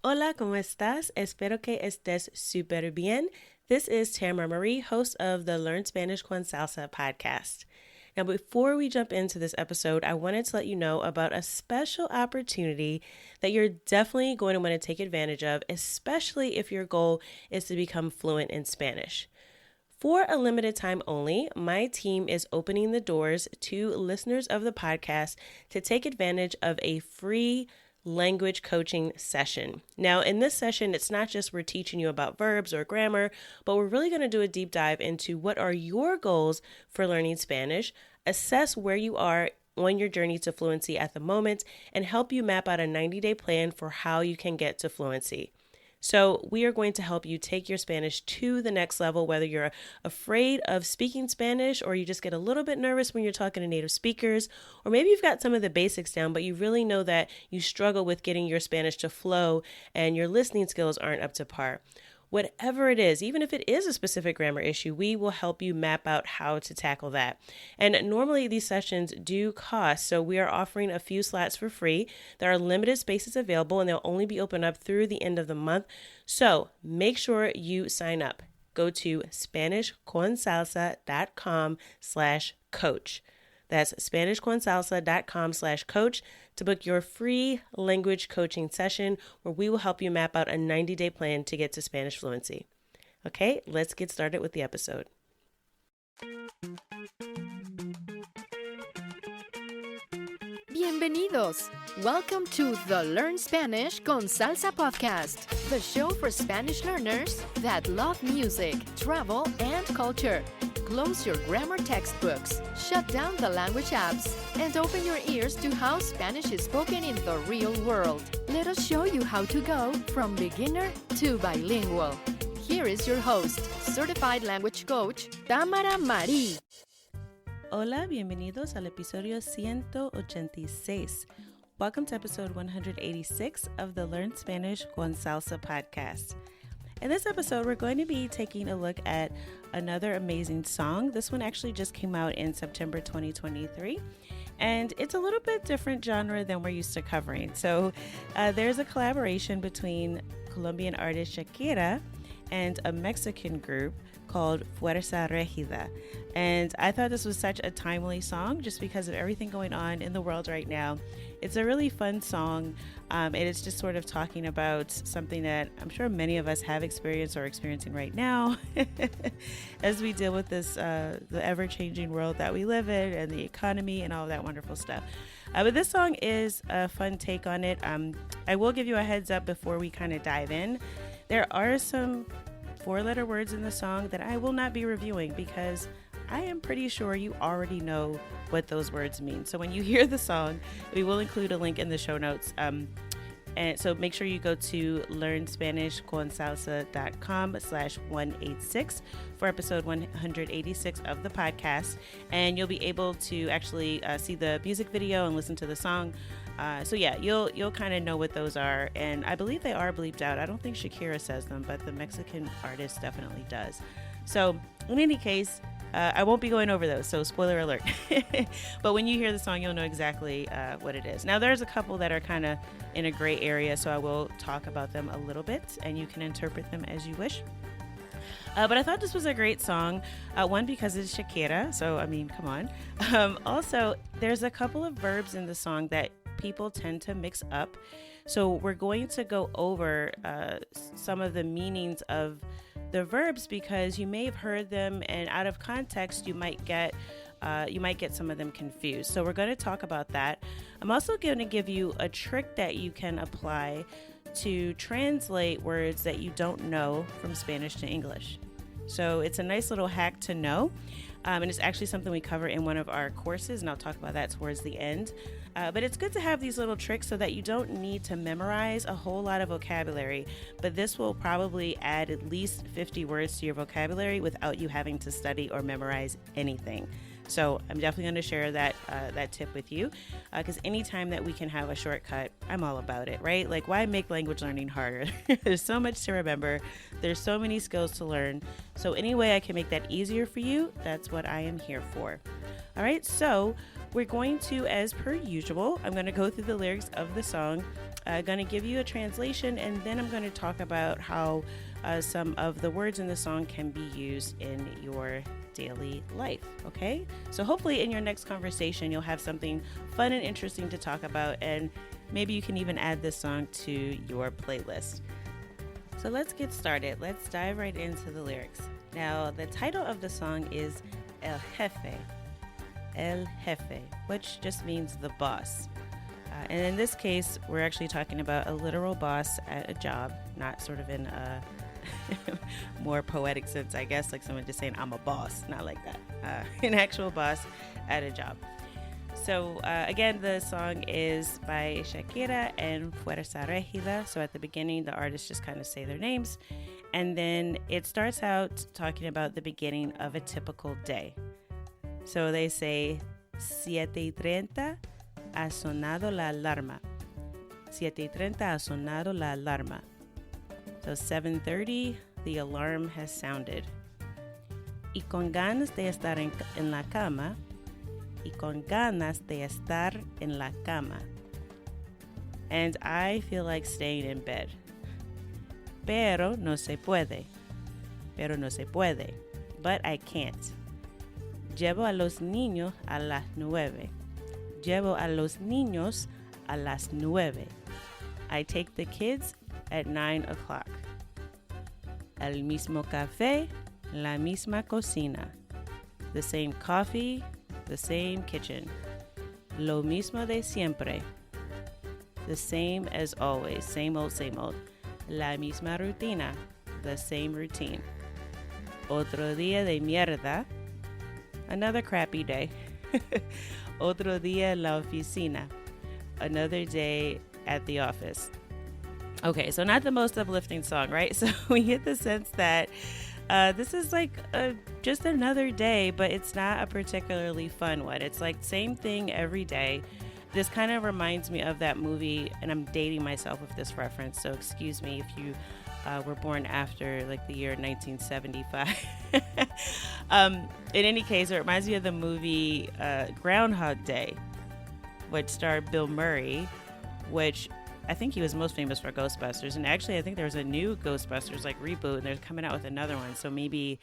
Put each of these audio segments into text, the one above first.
Hola, ¿cómo estás? Espero que estés súper bien. This is Tamara Marie, host of the Learn Spanish con Salsa podcast. Now, before we jump into this episode, I wanted to let you know about a special opportunity that you're definitely going to want to take advantage of, especially if your goal is to become fluent in Spanish. For a limited time only, my team is opening the doors to listeners of the podcast to take advantage of a free language coaching session. Now, in this session, it's not just we're teaching you about verbs or grammar, but we're really going to do a deep dive into what are your goals for learning Spanish, assess where you are on your journey to fluency at the moment, and help you map out a 90-day plan for how you can get to fluency. So we are going to help you take your Spanish to the next level, whether you're afraid of speaking Spanish or you just get a little bit nervous when you're talking to native speakers, or maybe you've got some of the basics down, but you really know that you struggle with getting your Spanish to flow and your listening skills aren't up to par. Whatever it is, even if it is a specific grammar issue, we will help you map out how to tackle that. And normally these sessions do cost, so we are offering a few slots for free. There are limited spaces available and they'll only be open up through the end of the month. So make sure you sign up. Go to SpanishConSalsa.com/coach. That's SpanishConSalsa.com/coach to book your free language coaching session where we will help you map out a 90-day plan to get to Spanish fluency. Okay, let's get started with the episode. Bienvenidos! Welcome to the Learn Spanish con Salsa podcast, the show for Spanish learners that love music, travel, and culture. Close your grammar textbooks, shut down the language apps, and open your ears to how Spanish is spoken in the real world. Let us show you how to go from beginner to bilingual. Here is your host, certified language coach, Tamara Marie. Hola, bienvenidos al episodio 186. Welcome to episode 186 of the Learn Spanish con Salsa podcast. In this episode, we're going to be taking a look at another amazing song. This one actually just came out in September 2023, and it's a little bit different genre than we're used to covering. So there's a collaboration between Colombian artist Shakira and a Mexican group called Fuerza Regida. And I thought this was such a timely song just because of everything going on in the world right now. It's a really fun song, and it's just sort of talking about something that I'm sure many of us have experienced or experiencing right now as we deal with this, the ever-changing world that we live in and the economy and all that wonderful stuff. But this song is a fun take on it. I will give you a heads up before we kind of dive in. There are some four-letter words in the song that I will not be reviewing because I am pretty sure you already know what those words mean. So when you hear the song, we will include a link in the show notes. And so make sure you go to LearnSpanishConSalsa.com/186 for episode 186 of the podcast. And you'll be able to actually see the music video and listen to the song. So yeah, you'll kind of know what those are. And I believe they are bleeped out. I don't think Shakira says them, but the Mexican artist definitely does. So in any case, I won't be going over those, so spoiler alert. But when you hear the song, you'll know exactly what it is. Now, there's a couple that are kind of in a gray area, so I will talk about them a little bit, and you can interpret them as you wish. But I thought this was a great song, one, because it's Shakira, so, I mean, come on. Also, there's a couple of verbs in the song that people tend to mix up. So we're going to go over some of the meanings of the verbs because you may have heard them, and out of context you might get some of them confused. So we're going to talk about that. I'm also going to give you a trick that you can apply to translate words that you don't know from Spanish to English. So it's a nice little hack to know. And it's actually something we cover in one of our courses, and I'll talk about that towards the end. But it's good to have these little tricks so that you don't need to memorize a whole lot of vocabulary, but this will probably add at least 50 words to your vocabulary without you having to study or memorize anything. So I'm definitely going to share that tip with you because anytime that we can have a shortcut, I'm all about it, right? Like, why make language learning harder? There's so much to remember. There's so many skills to learn. So any way I can make that easier for you, that's what I am here for. All right, so we're going to, as per usual, I'm going to go through the lyrics of the song. I'm going to give you a translation, and then I'm going to talk about how some of the words in the song can be used in your daily life. Okay, so hopefully in your next conversation you'll have something fun and interesting to talk about, and maybe you can even add this song to your playlist. So let's get started. Let's dive right into the lyrics. Now, the title of the song is El Jefe, which just means the boss. And in this case, we're actually talking about a literal boss at a job, not sort of in a more poetic sense, I guess, like someone just saying, I'm a boss, not like that. An actual boss at a job. So again, the song is by Shakira and Fuerza Regida. So at the beginning, the artists just kind of say their names. And then it starts out talking about the beginning of a typical day. So they say, 7:30 ha sonado la alarma. 7:30 ha sonado la alarma. So 7:30, the alarm has sounded. Y con ganas de estar en la cama. Y con ganas de estar en la cama. And I feel like staying in bed. Pero no se puede. But I can't. Llevo a los niños a las 9. I take the kids at 9 o'clock. El mismo café, la misma cocina. The same coffee, the same kitchen. Lo mismo de siempre. The same as always. Same old, same old. La misma rutina. The same routine. Otro día de mierda. Another crappy day. Otro día en la oficina. Another day at the office. Okay, so not the most uplifting song, right? So we get the sense that this is like just another day, but it's not a particularly fun one. It's like same thing every day. This kind of reminds me of that movie, and I'm dating myself with this reference, so excuse me if you were born after like the year 1975. In any case, it reminds me of the movie Groundhog Day, which starred Bill Murray, which I think he was most famous for Ghostbusters. And actually, I think there was a new Ghostbusters like reboot, and they're coming out with another one. So maybe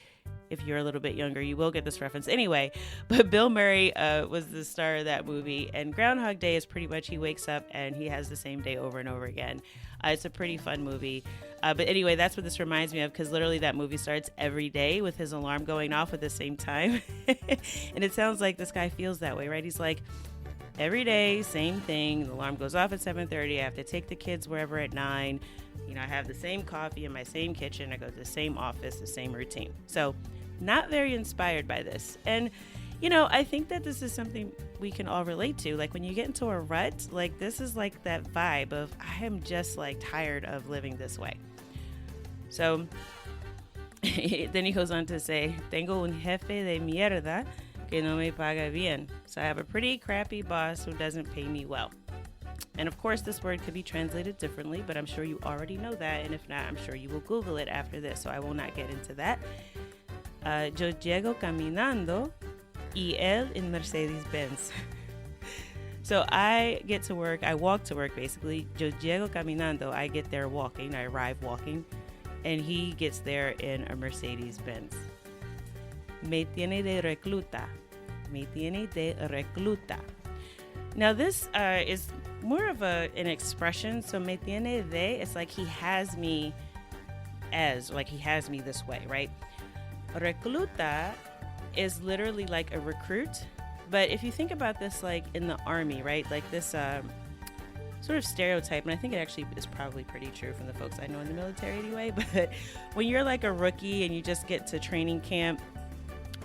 if you're a little bit younger, you will get this reference. Anyway, but Bill Murray was the star of that movie. And Groundhog Day is pretty much he wakes up and he has the same day over and over again. It's a pretty fun movie. But anyway, that's what this reminds me of, because literally that movie starts every day with his alarm going off at the same time. And it sounds like this guy feels that way, right? He's like, every day, same thing. The alarm goes off at 7:30. I have to take the kids wherever at 9. You know, I have the same coffee in my same kitchen. I go to the same office, the same routine. So not very inspired by this. And, you know, I think that this is something we can all relate to. Like when you get into a rut, like this is like that vibe of I am just like tired of living this way. So then he goes on to say, tengo un jefe de mierda que no me paga bien. So I have a pretty crappy boss who doesn't pay me well. And of course, this word could be translated differently, but I'm sure you already know that. And if not, I'm sure you will Google it after this, so I will not get into that. Yo llego caminando y él en Mercedes-Benz. So I get to work, I walk to work basically. Yo llego caminando, I get there walking, I arrive walking. And he gets there in a Mercedes-Benz. Me tiene de recluta. Me tiene de recluta. Now this is more of an expression. So me tiene de, it's like he has me as, like he has me this way, right? Recluta is literally like a recruit. But if you think about this like in the army, right? Like this sort of stereotype, and I think it actually is probably pretty true from the folks I know in the military anyway, but when you're like a rookie and you just get to training camp,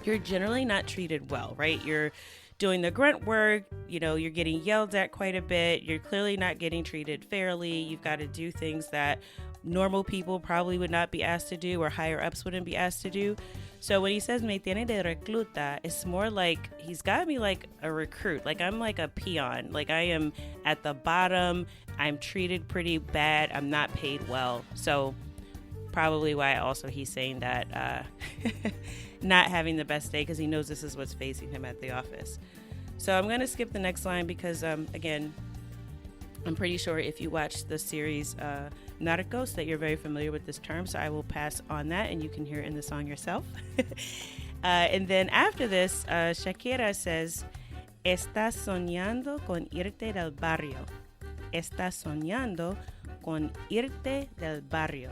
you're generally not treated well, right? You're doing the grunt work, you know, you're getting yelled at quite a bit, you're clearly not getting treated fairly, you've got to do things that normal people probably would not be asked to do or higher ups wouldn't be asked to do. So when he says me tiene de recluta, it's more like he's got me like a recruit, like I'm like a peon, like I am at the bottom, I'm treated pretty bad, I'm not paid well. So probably why also he's saying that not having the best day, because he knows this is what's facing him at the office. So I'm going to skip the next line because again, I'm pretty sure if you watch the series Narcos that you're very familiar with this term, so I will pass on that and you can hear it in the song yourself. And then after this, Shakira says, "Estás soñando con irte del barrio. Estás soñando con irte del barrio."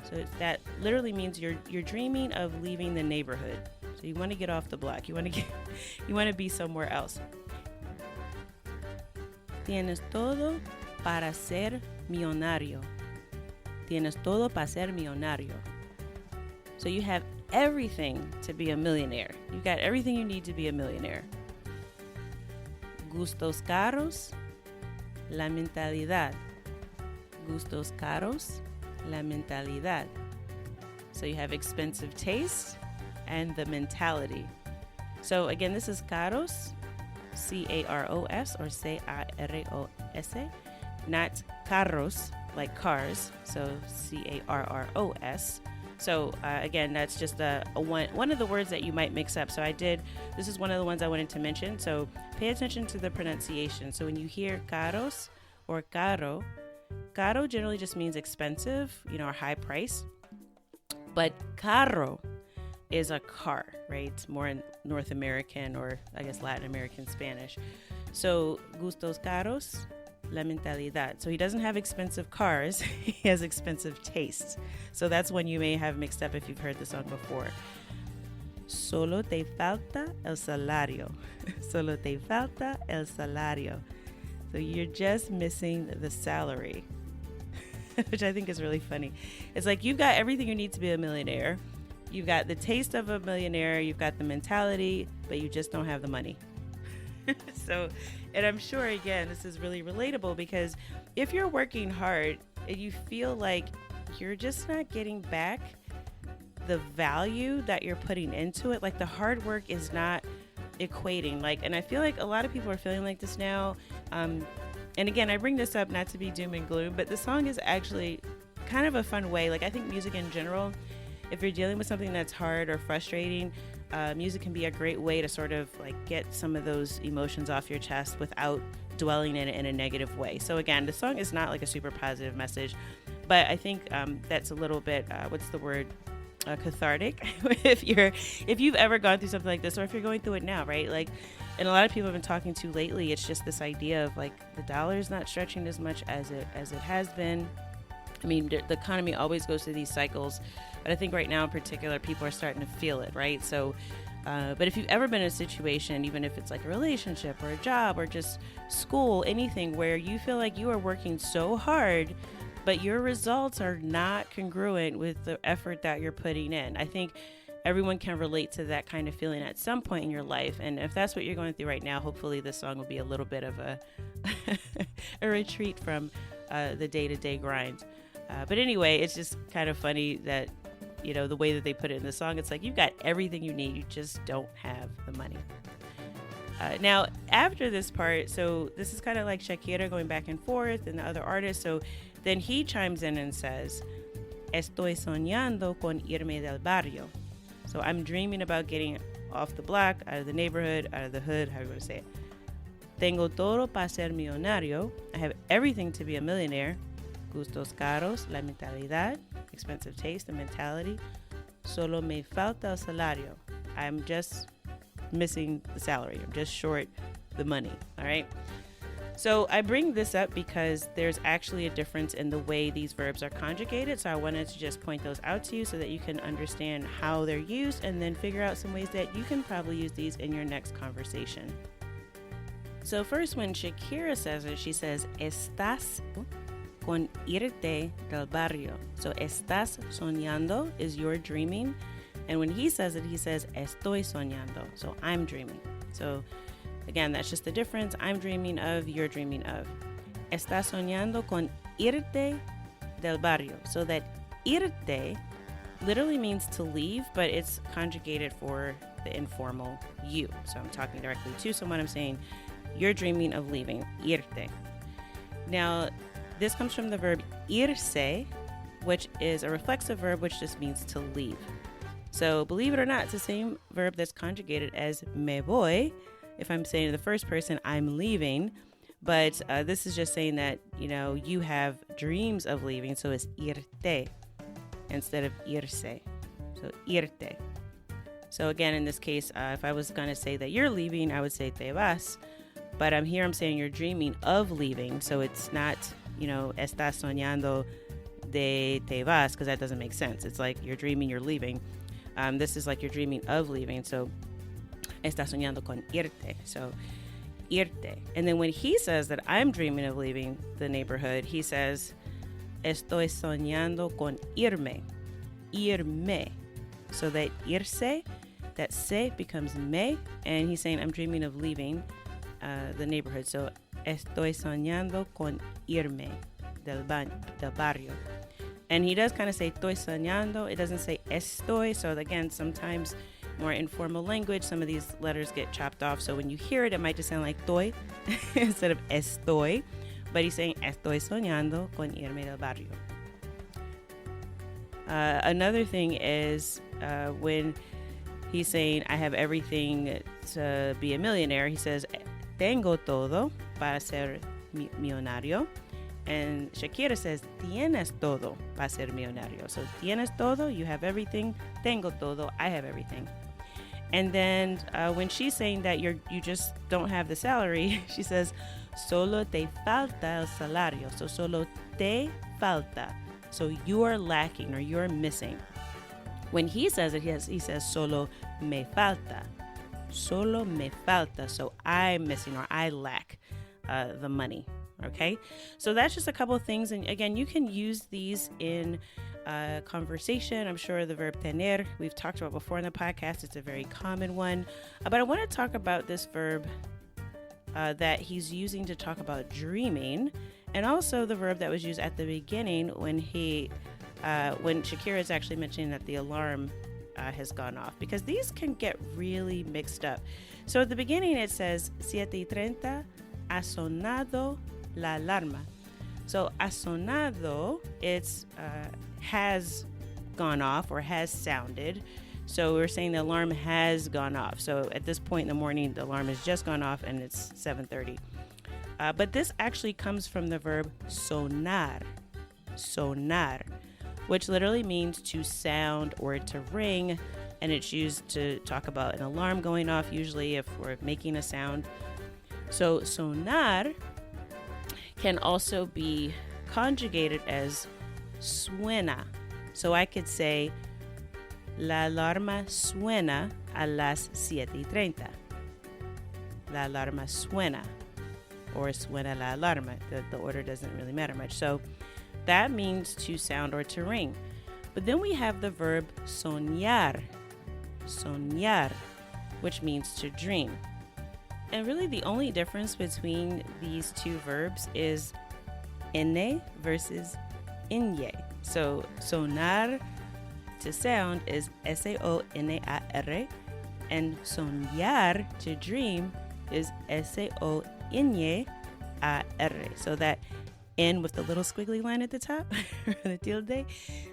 So that literally means you're dreaming of leaving the neighborhood. So you want to get off the block. You want to be somewhere else. Tienes todo para ser millonario. Tienes todo para ser millonario. So you have everything to be a millionaire. You got everything you need to be a millionaire. Gustos caros, la mentalidad. Gustos caros, la mentalidad. So you have expensive taste and the mentality. So again, this is caros, C-A-R-O-S or C-A-R-O-S, not carros, like cars, so C-A-R-R-O-S. So again, that's just one of the words that you might mix up. So this is one of the ones I wanted to mention. So pay attention to the pronunciation. So when you hear caros or caro, caro generally just means expensive, or high price. But carro is a car, right? It's more in North American or I guess Latin American Spanish. So gustos caros, la mentalidad. So he doesn't have expensive cars, he has expensive tastes. So that's one you may have mixed up if you've heard the song before. Solo te falta el salario. Solo te falta el salario. So you're just missing the salary, which I think is really funny. It's like you've got everything you need to be a millionaire. You've got the taste of a millionaire, you've got the mentality, but you just don't have the money. So, and I'm sure, again, this is really relatable because if you're working hard and you feel like you're just not getting back the value that you're putting into it, like the hard work is not equating. And I feel like a lot of people are feeling like this now. And again, I bring this up not to be doom and gloom, but the song is actually kind of a fun way. I think music in general, if you're dealing with something that's hard or frustrating, music can be a great way to sort of get some of those emotions off your chest without dwelling in it in a negative way. So again, the song is not a super positive message, but I think that's a little bit, cathartic if you've ever gone through something like this, or if you're going through it now, right? And a lot of people have been talking to lately, it's just this idea of the dollar's not stretching as much as it has been. I mean, the economy always goes through these cycles, but I think right now in particular, people are starting to feel it, right? So, but if you've ever been in a situation, even if it's a relationship or a job or just school, anything where you feel like you are working so hard, but your results are not congruent with the effort that you're putting in, I think everyone can relate to that kind of feeling at some point in your life. And if that's what you're going through right now, hopefully this song will be a little bit of a retreat from the day-to-day grind. But anyway, it's just kind of funny that, the way that they put it in the song, it's you've got everything you need, you just don't have the money. Now, after this part, so this is kind of like Shakira going back and forth and the other artists. So then he chimes in and says, "Estoy soñando con irme del barrio." So I'm dreaming about getting off the block, out of the neighborhood, out of the hood, however you want to say it. Tengo todo para ser millonario. I have everything to be a millionaire. Gustos caros, la mentalidad, expensive taste, the mentality. Solo me falta el salario. I'm just missing the salary. I'm just short the money. All right. So I bring this up because there's actually a difference in the way these verbs are conjugated. So I wanted to just point those out to you so that you can understand how they're used and then figure out some ways that you can probably use these in your next conversation. So first, when Shakira says it, she says, "Estás con irte del barrio." So estás soñando is you're dreaming. And when he says it, he says, "Estoy soñando." So I'm dreaming. So again, that's just the difference. I'm dreaming of, you're dreaming of. Estás soñando con irte del barrio. So that irte literally means to leave, but it's conjugated for the informal you. So I'm talking directly to someone. I'm saying, you're dreaming of leaving, irte. Now, this comes from the verb irse, which is a reflexive verb, which just means to leave. So believe it or not, it's the same verb that's conjugated as me voy. If I'm saying in the first person, I'm leaving, But this is just saying that, you have dreams of leaving. So it's irte instead of irse. So irte. So again, in this case, if I was going to say that you're leaving, I would say te vas. But I'm saying you're dreaming of leaving. So it's not, estás soñando de te vas, because that doesn't make sense. It's like you're dreaming you're leaving. This is like you're dreaming of leaving. So estás soñando con irte. So irte. And then when he says that I'm dreaming of leaving the neighborhood, he says estoy soñando con irme. Irme. So that irse, that se becomes me, and he's saying I'm dreaming of leaving the neighborhood. So estoy soñando con irme del barrio. And he does kind of say estoy soñando. It doesn't say estoy. So again, sometimes more informal language, some of these letters get chopped off. So when you hear it, it might just sound like toy instead of estoy. But he's saying estoy soñando con irme del barrio. Another thing is when he's saying I have everything to be a millionaire, he says tengo todo para ser millonario. And Shakira says tienes todo para ser millonario. So tienes todo, you have everything. Tengo todo, I have everything. And then when she's saying that you just don't have the salary, she says solo te falta el salario. So solo te falta. So you are lacking or you're missing. When he says it, he says solo me falta. Solo me falta. So I'm missing or I lack the money. Okay, so that's just a couple of things. And again, you can use these in conversation. I'm sure the verb tener we've talked about before in the podcast. It's a very common one. But I want to talk about this verb that he's using to talk about dreaming, and also the verb that was used at the beginning when Shakira is actually mentioning that the alarm has gone off, because these can get really mixed up. So at the beginning it says 7:30 ha sonado la alarma. So ha sonado, it's has gone off or has sounded. So we're saying the alarm has gone off. So at this point in the morning, the alarm has just gone off and it's 7:30. But this actually comes from the verb sonar, which literally means to sound or to ring. And it's used to talk about an alarm going off, usually if we're making a sound. So sonar can also be conjugated as suena. So I could say la alarma suena a las 7:30. La alarma suena, or suena la alarma. The order doesn't really matter much. So that means to sound or to ring. But then we have the verb soñar, which means to dream. And really the only difference between these two verbs is ene versus inye. So sonar, to sound, is S-A-O-N-A-R, and soñar, to dream, is S-A-O-N-Y-A-R. So that N with the little squiggly line at the top, the tilde.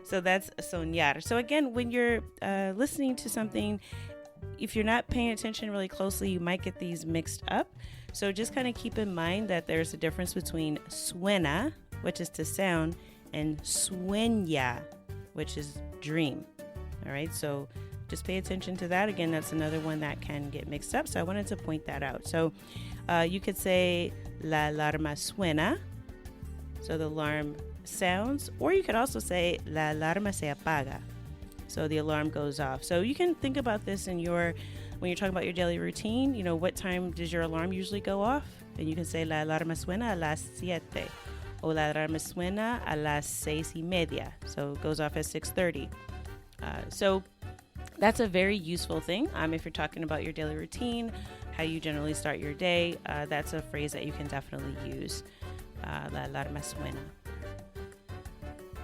So that's soñar. So again, when you're listening to something, if you're not paying attention really closely, you might get these mixed up. So just kind of keep in mind that there's a difference between suena, which is to sound, and sueña, which is dream. All right, so just pay attention to that. Again, that's another one that can get mixed up. So I wanted to point that out. So you could say la alarma suena, so the alarm sounds, or you could also say la alarma se apaga. So the alarm goes off. So you can think about this when you're talking about your daily routine. You know, what time does your alarm usually go off? And you can say la alarma suena a las 7. O la alarma suena a las 6:30. So it goes off at 6:30. So that's a very useful thing. If you're talking about your daily routine, how you generally start your day, that's a phrase that you can definitely use. La alarma suena.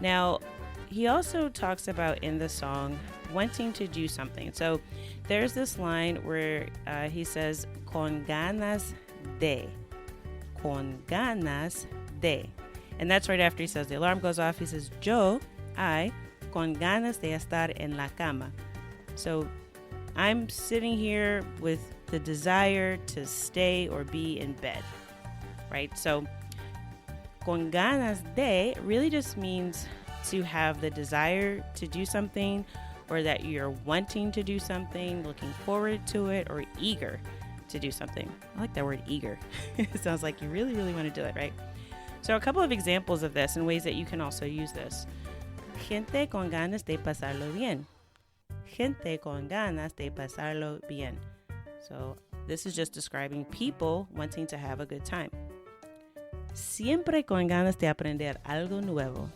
Now, he also talks about in the song wanting to do something. So there's this line where he says, con ganas de. Con ganas de. And that's right after he says the alarm goes off. He says, I, con ganas de estar en la cama. So I'm sitting here with the desire to stay or be in bed. right? So con ganas de really just means to have the desire to do something, or that you're wanting to do something, looking forward to it, or eager to do something. I like that word eager. It sounds like you really, really want to do it, right? So a couple of examples of this and ways that you can also use this. Gente con ganas de pasarlo bien. Gente con ganas de pasarlo bien. So this is just describing people wanting to have a good time. Siempre con ganas de aprender algo nuevo.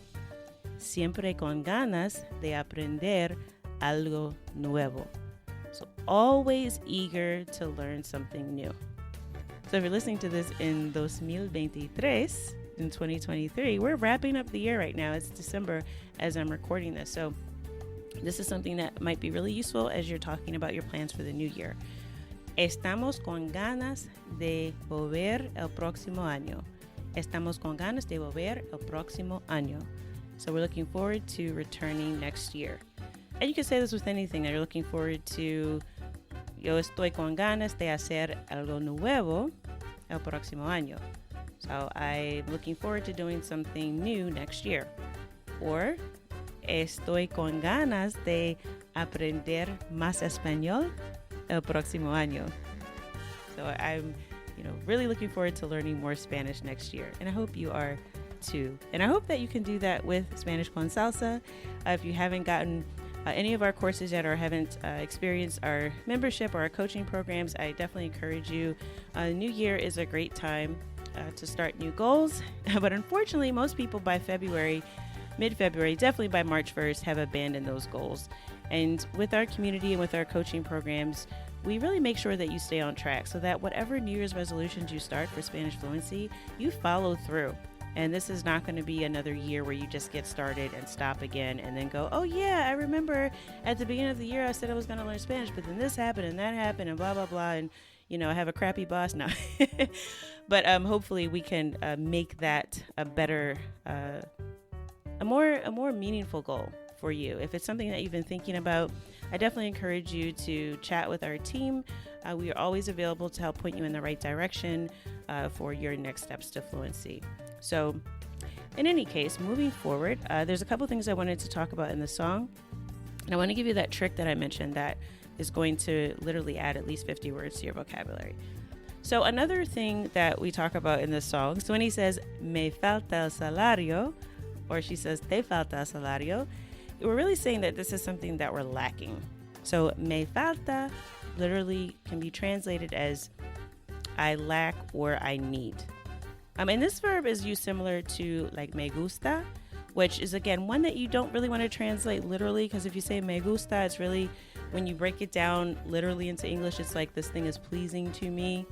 Siempre con ganas de aprender algo nuevo. So always eager to learn something new. So if you're listening to this in 2023, in 2023, we're wrapping up the year right now. It's December as I'm recording this. So this is something that might be really useful as you're talking about your plans for the new year. Estamos con ganas de volver el próximo año. Estamos con ganas de volver el próximo año. So we're looking forward to returning next year. And you can say this with anything that you're looking forward to. Yo estoy con ganas de hacer algo nuevo el próximo año. So I'm looking forward to doing something new next year. Or estoy con ganas de aprender más español el próximo año. So I'm, really looking forward to learning more Spanish next year. And I hope you are too. And I hope that you can do that with Spanish con Salsa. If you haven't gotten any of our courses yet, or haven't experienced our membership or our coaching programs, I definitely encourage you. New Year is a great time to start new goals. But unfortunately, most people by mid-February, definitely by March 1st, have abandoned those goals. And with our community and with our coaching programs, we really make sure that you stay on track so that whatever New Year's resolutions you start for Spanish fluency, you follow through. And this is not going to be another year where you just get started and stop again and then go, oh yeah, I remember at the beginning of the year I said I was going to learn Spanish, but then this happened and that happened and blah, blah, blah. And, I have a crappy boss now. But hopefully we can make that a better, a more meaningful goal for you. If it's something that you've been thinking about, I definitely encourage you to chat with our team. We are always available to help point you in the right direction for your next steps to fluency. So in any case, moving forward, there's a couple things I wanted to talk about in the song. And I want to give you that trick that I mentioned that is going to literally add at least 50 words to your vocabulary. So another thing that we talk about in this song, so when he says, me falta el salario, or she says, te falta el salario, we're really saying that this is something that we're lacking. So me falta literally can be translated as I lack or I need. And this verb is used similar to like me gusta, which is again one that you don't really want to translate literally, because if you say me gusta, it's really, when you break it down literally into English, it's like this thing is pleasing to me,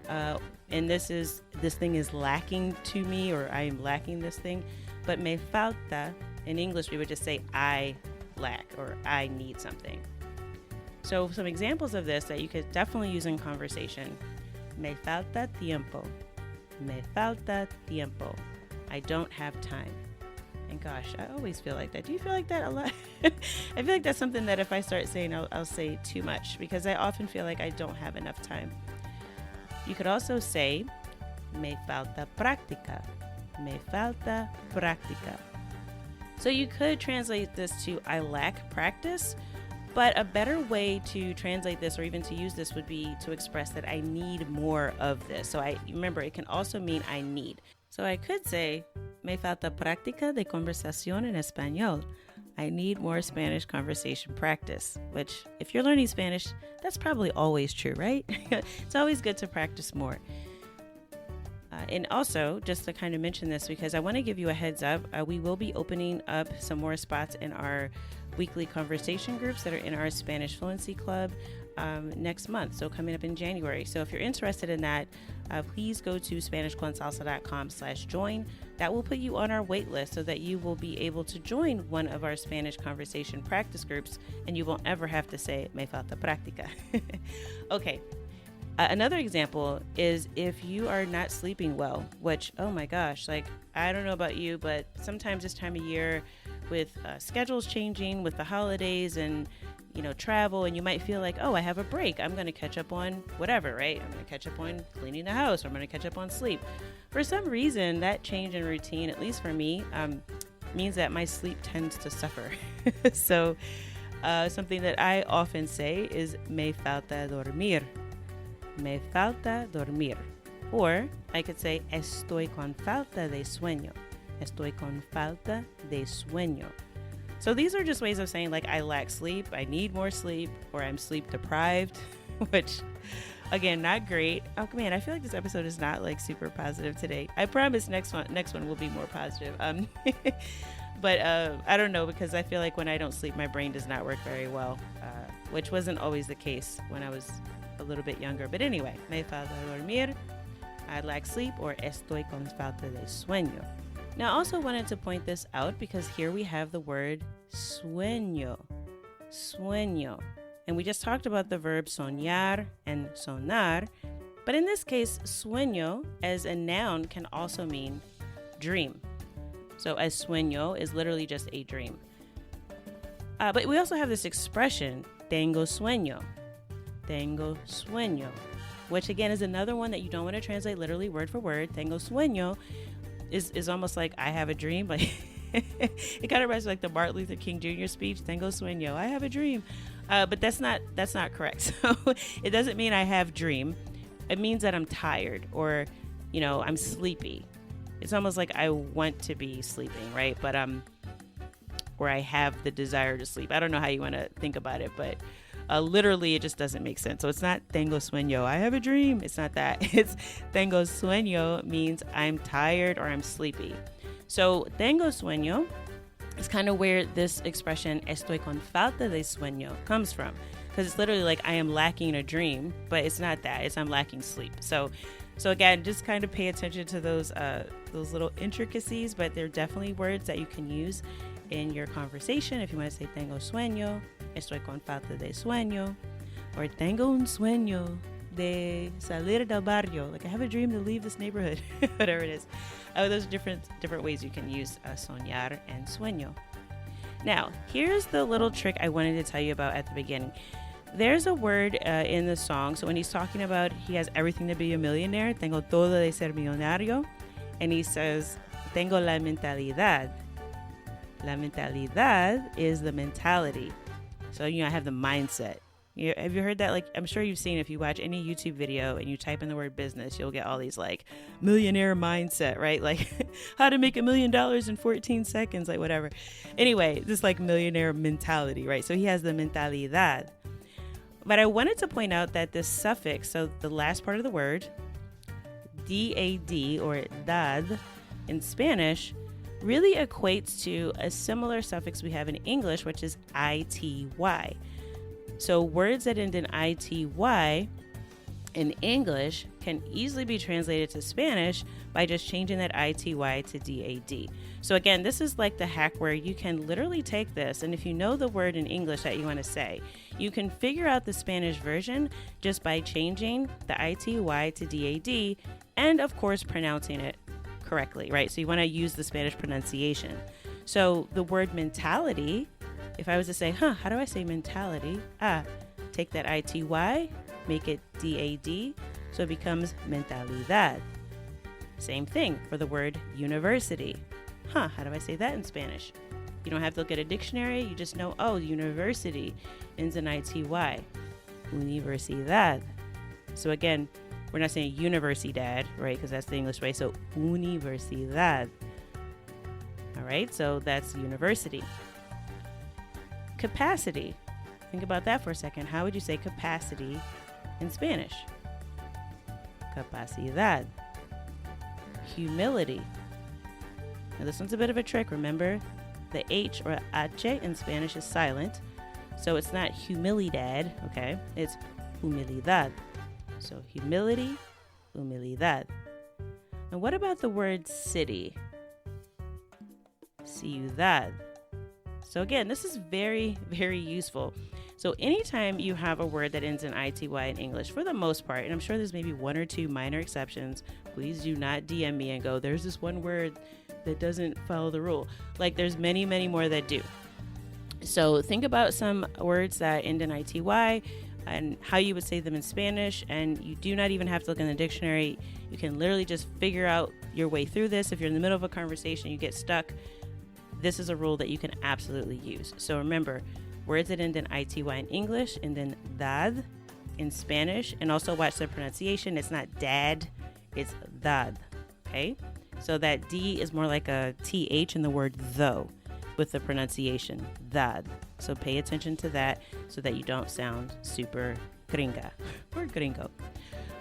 and this thing is lacking to me, or I am lacking this thing. But me falta, in English we would just say I lack or I need something. So some examples of this that you could definitely use in conversation: me falta tiempo. Me falta tiempo. I don't have time. And gosh, I always feel like that. Do you feel like that a lot? I feel like that's something that if I start saying, I'll say too much, because I often feel like I don't have enough time. You could also say, me falta práctica. Me falta práctica. So you could translate this to I lack practice, but a better way to translate this, or even to use this, would be to express that I need more of this. So remember, it can also mean I need. So I could say, me falta práctica de conversación en español. I need more Spanish conversation practice, which if you're learning Spanish, that's probably always true, right? It's always good to practice more. And also, just to kind of mention this, because I want to give you a heads up, we will be opening up some more spots in our weekly conversation groups that are in our Spanish Fluency Club next month, so coming up in January. So if you're interested in that, please go to SpanishConSalsa.com/join. That will put you on our wait list so that you will be able to join one of our Spanish conversation practice groups, and you won't ever have to say, me falta práctica. Okay. Another example is if you are not sleeping well, which, oh my gosh, like, I don't know about you, but sometimes this time of year with schedules changing with the holidays and, travel, and you might feel like, oh, I have a break. I'm going to catch up on whatever, right? I'm going to catch up on cleaning the house, or I'm going to catch up on sleep. For some reason, that change in routine, at least for me, means that my sleep tends to suffer. So something that I often say is me falta dormir. Me falta dormir. Or I could say estoy con falta de sueño. Estoy con falta de sueño. So these are just ways of saying like I lack sleep, I need more sleep, or I'm sleep deprived, which again, not great. Oh man, I feel like this episode is not like super positive today. I promise next one will be more positive. But I don't know, because I feel like when I don't sleep, my brain does not work very well, which wasn't always the case when I was a little bit younger. But anyway, me falta dormir, I lack sleep, or estoy con falta de sueño. Now, I also wanted to point this out because here we have the word sueño. Sueño. And we just talked about the verb soñar and sonar. But in this case, sueño as a noun can also mean dream. So a sueño is literally just a dream. But we also have this expression, tengo sueño. Tengo sueño. Which again is another one that you don't want to translate literally word for word. Tengo sueño is almost like I have a dream. Like it kind of reminds me like the Martin Luther King Jr. speech, tengo sueño, I have a dream. But that's not correct. So it doesn't mean I have dream. It means that I'm tired, or I'm sleepy. It's almost like I want to be sleeping, right? But or I have the desire to sleep. I don't know how you want to think about it, but literally it just doesn't make sense. So it's not tengo sueño, I have a dream. It's not that. It's tengo sueño means I'm tired or I'm sleepy. So tengo sueño is kind of where this expression estoy con falta de sueño comes from, because it's literally like I am lacking a dream, but it's not that. It's I'm lacking sleep. So again, just kind of pay attention to those little intricacies, but they're definitely words that you can use in your conversation. If you want to say tengo sueño, estoy con falta de sueño, or tengo un sueño de salir del barrio, like I have a dream to leave this neighborhood, whatever it is. Those are different ways you can use soñar and sueño. Now, here's the little trick I wanted to tell you about at the beginning. There's a word in the song. So when he's talking about he has everything to be a millionaire, tengo todo de ser millonario, and he says, tengo la mentalidad. La mentalidad is the mentality. So, I have the mindset. Have you heard that? Like, I'm sure you've seen, if you watch any YouTube video and you type in the word business, you'll get all these like millionaire mindset, right? Like how to make $1 million in 14 seconds, like whatever. Anyway, this like millionaire mentality, right? So he has the mentalidad. But I wanted to point out that this suffix, so the last part of the word, dad or dad in Spanish, really equates to a similar suffix we have in English, which is ity. So words that end in ity in English can easily be translated to Spanish by just changing that ity to dad. So again, this is like the hack where you can literally take this, and if you know the word in English that you want to say, you can figure out the Spanish version just by changing the ity to dad, and of course pronouncing it correctly, right? So you want to use the Spanish pronunciation. So the word mentality, if I was to say, how do I say mentality? Take that ity, make it dad, so it becomes mentalidad. Same thing for the word university. How do I say that in Spanish? You don't have to look at a dictionary. You just know, university ends in ity. Universidad. So again, we're not saying universidad, right? Because that's the English way. So universidad. All right, so that's university. Capacity. Think about that for a second. How would you say capacity in Spanish? Capacidad. Humility. Now this one's a bit of a trick. Remember, the H or H in Spanish is silent. So it's not humilidad, okay? It's humildad. So humility, humildad. And what about the word city? Ciudad. So again, this is very, very useful. So anytime you have a word that ends in ity in English, for the most part, and I'm sure there's maybe one or two minor exceptions, please do not DM me and go, there's this one word that doesn't follow the rule. Like there's many, many more that do. So think about some words that end in ity and how you would say them in Spanish. And you do not even have to look in the dictionary. You can literally just figure out your way through this. If you're in the middle of a conversation, you get stuck, this is a rule that you can absolutely use. So remember, words that end in ity in English and then dad in Spanish. And also watch the pronunciation. It's not dad, it's dad. Okay? So that D is more like a TH in the word though with the pronunciation, dad. So pay attention to that so that you don't sound super gringa or gringo.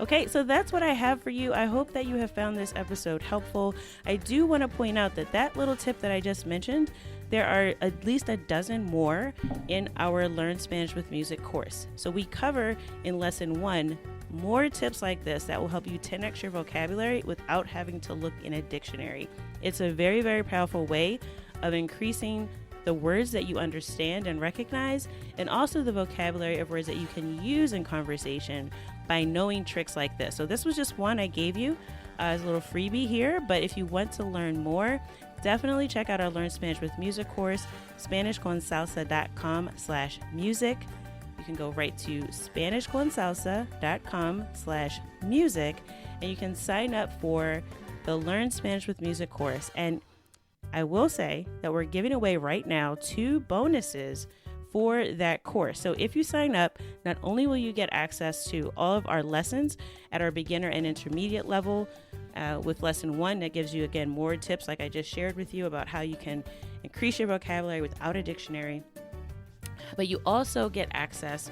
Okay, so that's what I have for you. I hope that you have found this episode helpful. I do want to point out that little tip that I just mentioned, there are at least a dozen more in our Learn Spanish with Music course. So we cover in lesson 1 more tips like this that will help you 10x your vocabulary without having to look in a dictionary. It's a very, very powerful way of increasing the words that you understand and recognize, and also the vocabulary of words that you can use in conversation by knowing tricks like this. So this was just one I gave you as a little freebie here, but if you want to learn more, definitely check out our Learn Spanish with Music course, SpanishConSalsa.com/music. You can go right to SpanishConSalsa.com/music, and you can sign up for the Learn Spanish with Music course. And I will say that we're giving away right now 2 bonuses for that course. So if you sign up, not only will you get access to all of our lessons at our beginner and intermediate level, with lesson 1 that gives you, again, more tips like I just shared with you about how you can increase your vocabulary without a dictionary, but you also get access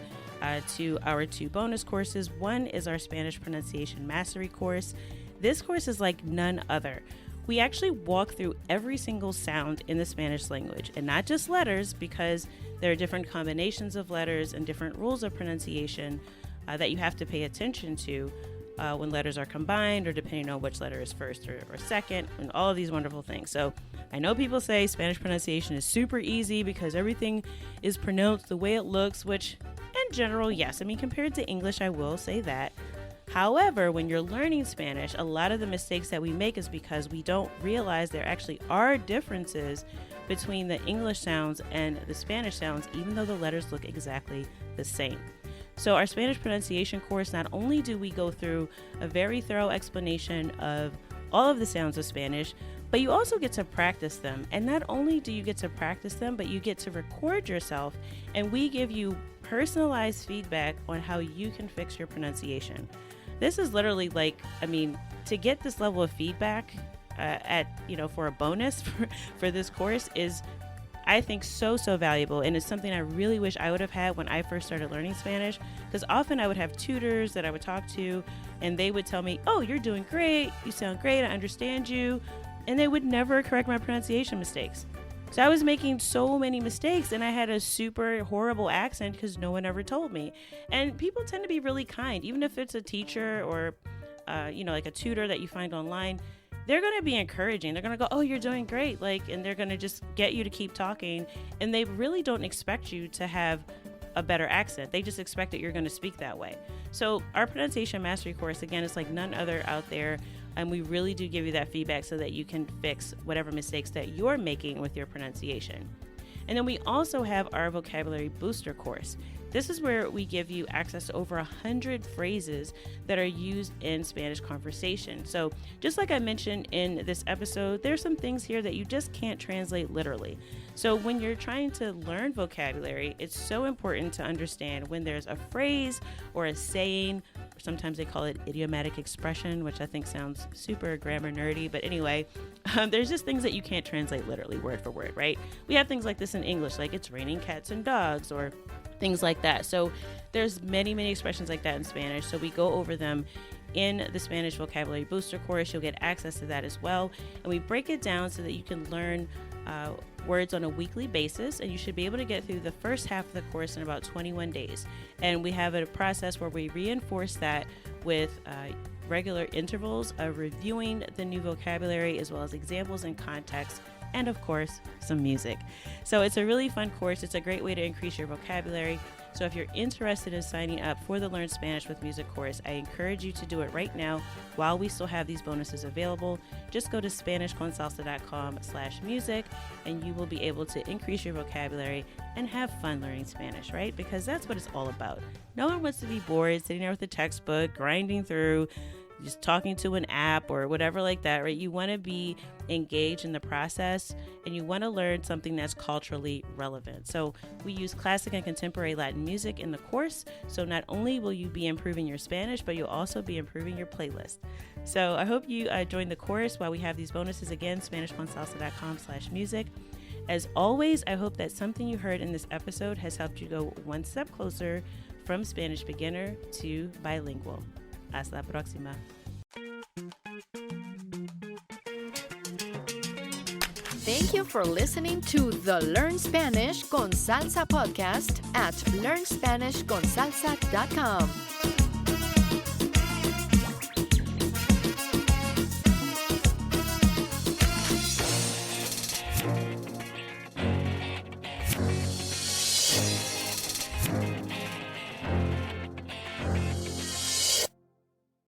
to our 2 bonus courses. One is our Spanish pronunciation mastery course. This course is like none other. We actually walk through every single sound in the Spanish language, and not just letters, because there are different combinations of letters and different rules of pronunciation that you have to pay attention to when letters are combined, or depending on which letter is first or second, and all of these wonderful things. So I know people say Spanish pronunciation is super easy because everything is pronounced the way it looks, which in general, yes. I mean, compared to English, I will say that. However, when you're learning Spanish, a lot of the mistakes that we make is because we don't realize there actually are differences between the English sounds and the Spanish sounds, even though the letters look exactly the same. So our Spanish pronunciation course, not only do we go through a very thorough explanation of all of the sounds of Spanish, but you also get to practice them. And not only do you get to practice them, but you get to record yourself, and we give you personalized feedback on how you can fix your pronunciation. This is literally like, I mean, to get this level of feedback for a bonus for this course is, I think, so valuable. And it's something I really wish I would have had when I first started learning Spanish, because often I would have tutors that I would talk to, and they would tell me, oh, you're doing great, you sound great, I understand you, and they would never correct my pronunciation mistakes. So I was making so many mistakes, and I had a super horrible accent because no one ever told me. And people tend to be really kind, even if it's a teacher or like a tutor that you find online. They're going to be encouraging. They're going to go, oh, you're doing great. And they're going to just get you to keep talking. And they really don't expect you to have a better accent. They just expect that you're going to speak that way. So our pronunciation mastery course, again, is like none other out there. And we really do give you that feedback so that you can fix whatever mistakes that you're making with your pronunciation. And then we also have our vocabulary booster course. This is where we give you access to over 100 phrases that are used in Spanish conversation. So just like I mentioned in this episode, there's some things here that you just can't translate literally. So when you're trying to learn vocabulary, it's so important to understand when there's a phrase or a saying, or sometimes they call it idiomatic expression, which I think sounds super grammar nerdy. But anyway, there's just things that you can't translate literally word for word, right? We have things like this in English, like it's raining cats and dogs, or things like that. So there's many expressions like that in Spanish. So we go over them in the Spanish Vocabulary Booster course. You'll get access to that as well. And we break it down so that you can learn words on a weekly basis, and you should be able to get through the first half of the course in about 21 days. And we have a process where we reinforce that with regular intervals of reviewing the new vocabulary, as well as examples and context, and of course, some music. So it's a really fun course. It's a great way to increase your vocabulary. So if you're interested in signing up for the Learn Spanish with Music course, I encourage you to do it right now while we still have these bonuses available. Just go to SpanishConsalsa.com/music and you will be able to increase your vocabulary and have fun learning Spanish, right? Because that's what it's all about. No one wants to be bored sitting there with a textbook, grinding through, just talking to an app or whatever like that, right? You want to be engaged in the process and you want to learn something that's culturally relevant. So we use classic and contemporary Latin music in the course. So not only will you be improving your Spanish, but you'll also be improving your playlist. So I hope you join the course while we have these bonuses. Again, SpanishConsalsa.com/music. As always, I hope that something you heard in this episode has helped you go one step closer from Spanish beginner to bilingual. Hasta la próxima. Thank you for listening to the Learn Spanish con Salsa podcast at learnspanishconsalsa.com.